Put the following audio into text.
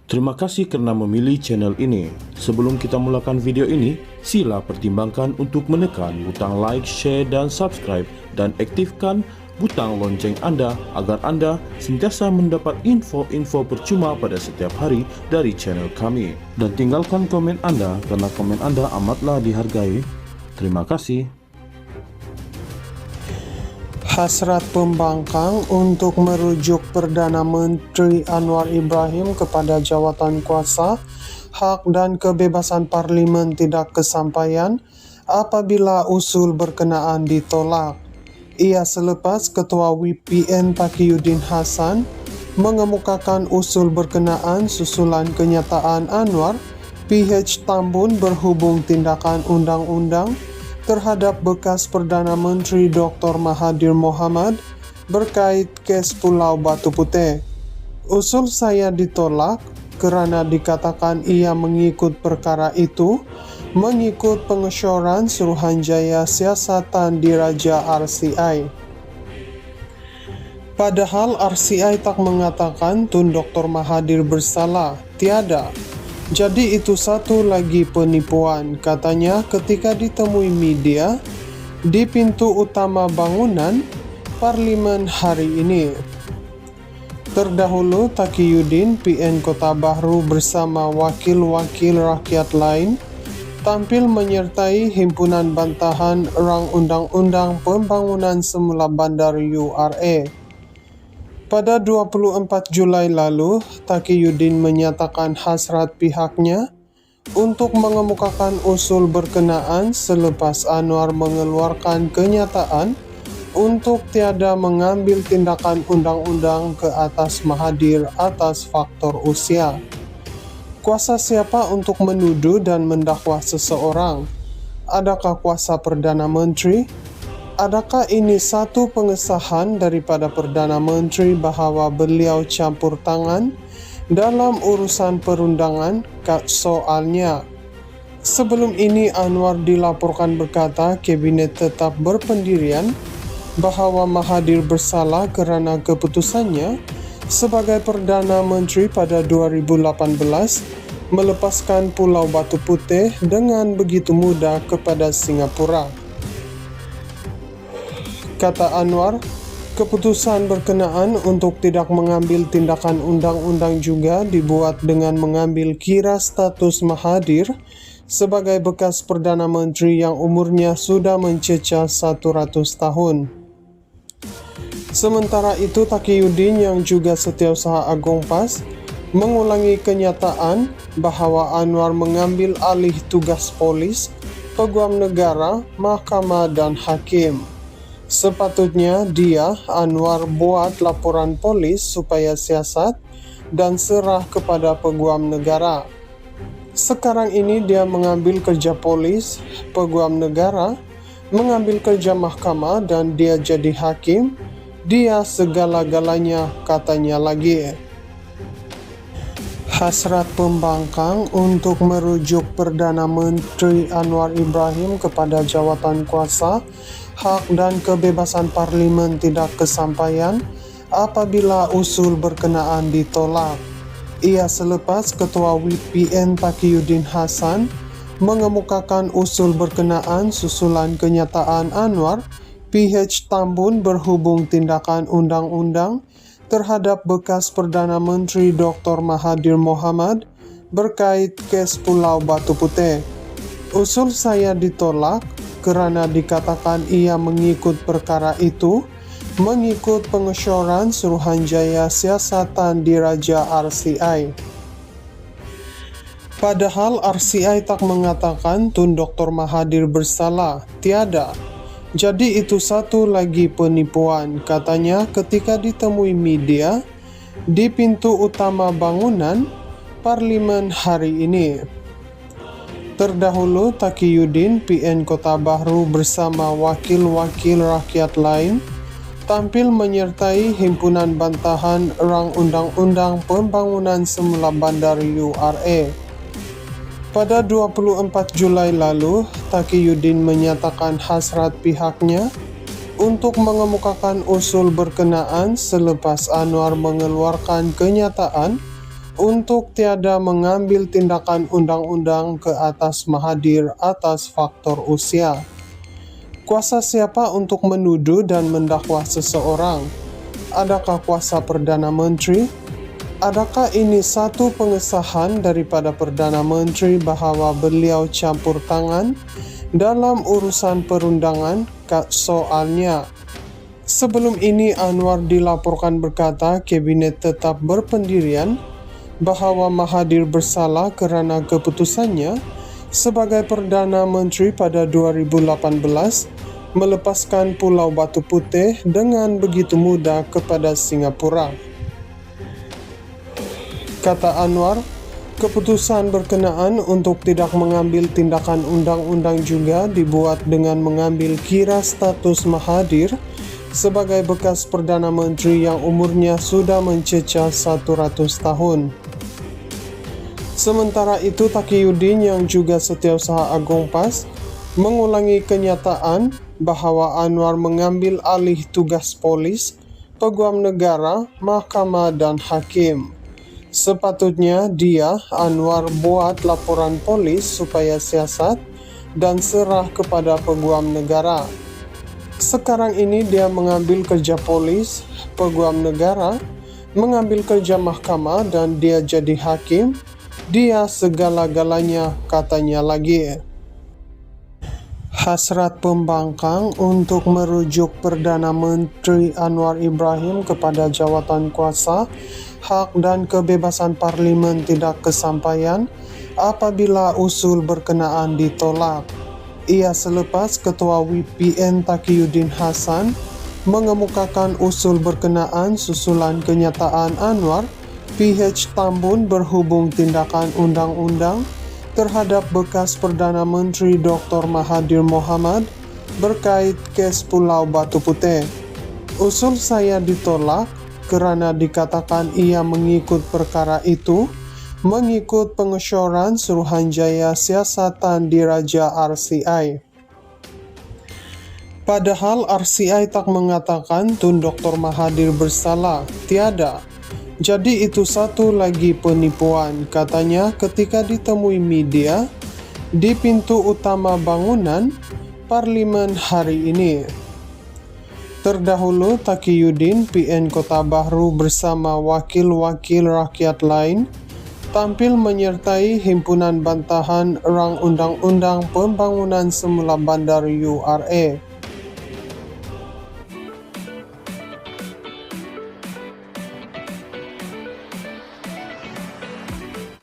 Terima kasih karena memilih channel ini. Sebelum kita mulakan video ini, sila pertimbangkan untuk menekan butang like, share, dan subscribe, dan aktifkan butang lonceng Anda agar Anda sentiasa mendapat info-info percuma pada setiap hari dari channel kami. Dan tinggalkan komen Anda karena komen Anda amatlah dihargai. Terima kasih. Hasrat pembangkang untuk merujuk Perdana Menteri Anwar Ibrahim kepada jawatan kuasa, hak dan kebebasan parlimen tidak kesampaian apabila usul berkenaan ditolak. Ia selepas Ketua WPN Taqiyuddin Hasan mengemukakan usul berkenaan susulan kenyataan Anwar PH Tambun berhubung tindakan undang-undang terhadap bekas Perdana Menteri Dr. Mahathir Mohamad berkait kes Pulau Batu Putih. Usul saya ditolak kerana dikatakan ia mengikut perkara itu mengikut pengesyoran Suruhanjaya Siasatan Diraja RCI. Padahal RCI tak mengatakan Tun Dr. Mahathir bersalah, tiada. Jadi itu satu lagi penipuan, katanya ketika ditemui media di pintu utama bangunan Parlimen hari ini. Terdahulu Taqiyuddin PN Kota Bahru bersama wakil-wakil rakyat lain tampil menyertai himpunan bantahan rang undang-undang pembangunan semula bandar URA. Pada 24 Julai lalu, Taqiyuddin menyatakan hasrat pihaknya untuk mengemukakan usul berkenaan selepas Anwar mengeluarkan kenyataan untuk tiada mengambil tindakan undang-undang ke atas Mahathir atas faktor usia. Kuasa siapa untuk menuduh dan mendakwa seseorang? Adakah kuasa Perdana Menteri? Adakah ini satu pengesahan daripada Perdana Menteri bahawa beliau campur tangan dalam urusan perundangan? Soalnya, sebelum ini Anwar dilaporkan berkata Kabinet tetap berpendirian bahawa Mahathir bersalah kerana keputusannya sebagai Perdana Menteri pada 2018 melepaskan Pulau Batu Putih dengan begitu mudah kepada Singapura. Kata Anwar, keputusan berkenaan untuk tidak mengambil tindakan undang-undang juga dibuat dengan mengambil kira status Mahathir sebagai bekas Perdana Menteri yang umurnya sudah mencecah 100 tahun. Sementara itu, Taqiyuddin yang juga Setiausaha Agung PAS mengulangi kenyataan bahawa Anwar mengambil alih tugas polis, peguam negara, mahkamah dan hakim. Sepatutnya dia, Anwar, buat laporan polis supaya siasat dan serah kepada peguam negara. Sekarang ini dia mengambil kerja polis, peguam negara, mengambil kerja mahkamah dan dia jadi hakim. Dia segala-galanya, katanya lagi. Hasrat pembangkang untuk merujuk Perdana Menteri Anwar Ibrahim kepada jawatan kuasa, hak dan kebebasan parlimen tidak kesampaian apabila usul berkenaan ditolak. Ia selepas Ketua WPN Taqiyuddin Hasan mengemukakan usul berkenaan susulan kenyataan Anwar PH Tambun berhubung tindakan undang-undang terhadap bekas Perdana Menteri Dr. Mahathir Mohamad berkait kes Pulau Batu Putih. Usul saya ditolak kerana dikatakan ia mengikut perkara itu mengikut pengesyoran Suruhanjaya Siasatan Diraja RCI. Padahal RCI tak mengatakan Tun Dr. Mahathir bersalah, tiada. Jadi itu satu lagi penipuan, katanya ketika ditemui media di pintu utama bangunan Parlimen hari ini. Terdahulu Taqiyuddin PN Kota Bahru bersama wakil-wakil rakyat lain tampil menyertai himpunan bantahan rang undang-undang pembangunan semula bandar URA. Pada 24 Julai lalu, Taqiyuddin menyatakan hasrat pihaknya untuk mengemukakan usul berkenaan selepas Anwar mengeluarkan kenyataan untuk tiada mengambil tindakan undang-undang ke atas Mahathir atas faktor usia. Kuasa siapa untuk menuduh dan mendakwa seseorang? Adakah kuasa Perdana Menteri? Adakah ini satu pengesahan daripada Perdana Menteri bahawa beliau campur tangan dalam urusan perundangan? Soalnya, sebelum ini Anwar dilaporkan berkata kabinet tetap berpendirian bahawa Mahathir bersalah kerana keputusannya sebagai Perdana Menteri pada 2018 melepaskan Pulau Batu Putih dengan begitu mudah kepada Singapura. Kata Anwar, keputusan berkenaan untuk tidak mengambil tindakan undang-undang juga dibuat dengan mengambil kira status Mahathir sebagai bekas Perdana Menteri yang umurnya sudah mencecah 100 tahun. Sementara itu, Taqiyuddin yang juga Setiausaha Agung PAS mengulangi kenyataan bahawa Anwar mengambil alih tugas polis, peguam negara, mahkamah dan hakim. Sepatutnya dia, Anwar, buat laporan polis supaya siasat dan serah kepada peguam negara. Sekarang ini dia mengambil kerja polis, peguam negara, mengambil kerja mahkamah dan dia jadi hakim. Dia segala-galanya, katanya lagi. Hasrat pembangkang untuk merujuk Perdana Menteri Anwar Ibrahim kepada jawatan kuasa, hak dan kebebasan parlimen tidak kesampaian apabila usul berkenaan ditolak. Ia selepas Ketua WPN Taqiyuddin Hassan mengemukakan usul berkenaan susulan kenyataan Anwar PH Tambun berhubung tindakan undang-undang terhadap bekas Perdana Menteri Dr. Mahathir Mohamad berkait kes Pulau Batu Putih. Usul saya ditolak kerana dikatakan ia mengikut perkara itu mengikut pengesyoran Suruhanjaya Siasatan Diraja RCI. Padahal RCI tak mengatakan Tun Dr. Mahathir bersalah, tiada. Jadi itu satu lagi penipuan, katanya ketika ditemui media di pintu utama bangunan Parlimen hari ini. Terdahulu, Taqiyuddin PN Kota Bahru bersama wakil-wakil rakyat lain tampil menyertai himpunan bantahan rang Undang-Undang Pembangunan Semula Bandar URA